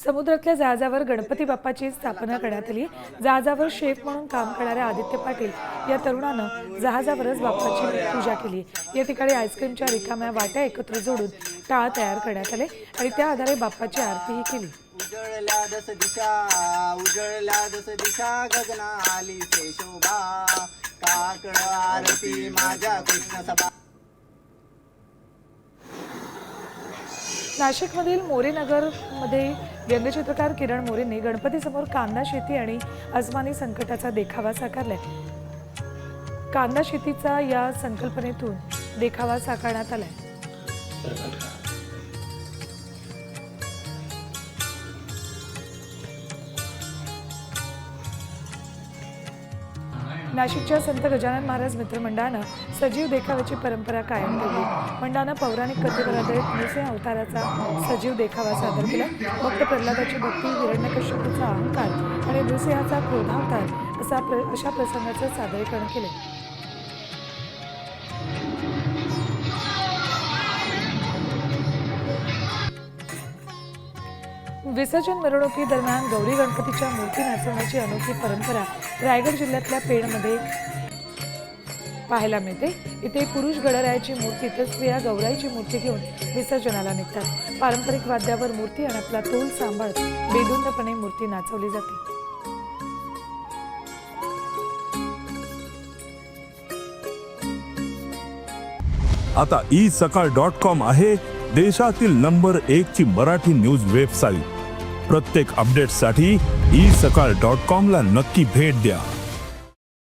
समुद्रातल्या जहाजावर गणपती बाप्पाची स्थापना करण्यात आली। जहाजावर शेफ म्हणून काम करणाऱ्या आदित्य पाटील या तरुणानं जहाजावरच बाप्पाची पूजा केली। या ठिकाणी आईस्क्रीमच्या रिकाम्या वाट्या एकत्र जोडून टाळ तयार करण्यात आले आणि त्या आधारे बाप्पाची आरतीही केली। उजळल्या दस दिशा गगना आली से शोभा काकड आरती माझ्या कृष्ण सभा। नाशिकमधील मोरेनगरमध्ये व्यंगचित्रकार किरण मोरेंनी गणपतीसमोर कांदा शेती आणि आसमानी संकटाचा देखावा साकारलाय। कांदा शेतीचा या संकल्पनेतून देखावा साकारण्यात आलाय। नाशिकच्या संत गजानन महाराज मित्र मंडळानं सजीव देखाव्याची परंपरा कायम ठेवली। मंडळानं पौराणिक कथेवर आधारित नृसिंह अवताराचा सजीव देखावा सादर केला। भक्त प्रल्हादाची भक्ती, हिरण्यकश्यपूचा अहंकार आणि नृसिंहाचा क्रोधावतार अशा प्रसंगाचं सादरीकरण केले। विसर्जन मिरवणुकीदरम्यान गौरी गणपतीच्या मूर्ती नाचवण्याची अनोखी परंपरा रायगड जिल्ह्यातल्या पेणमध्ये पाहायला मिळते। इथे पुरुष गणरायाची मूर्ती तर स्त्रिया गौराईची मूर्ती घेऊन विसर्जनाला निघतात। पारंपरिक वाद्यावर मूर्ती आणि आपला तोल सांभाळत बेधुंदपणे मूर्ती नाचवली जाते। आता isakal.com आहे देशातील नंबर 1 ची मराठी न्यूज वेबसाईट। प्रत्येक अपडेटसाठी isakal.com ला नक्की भेट द्या।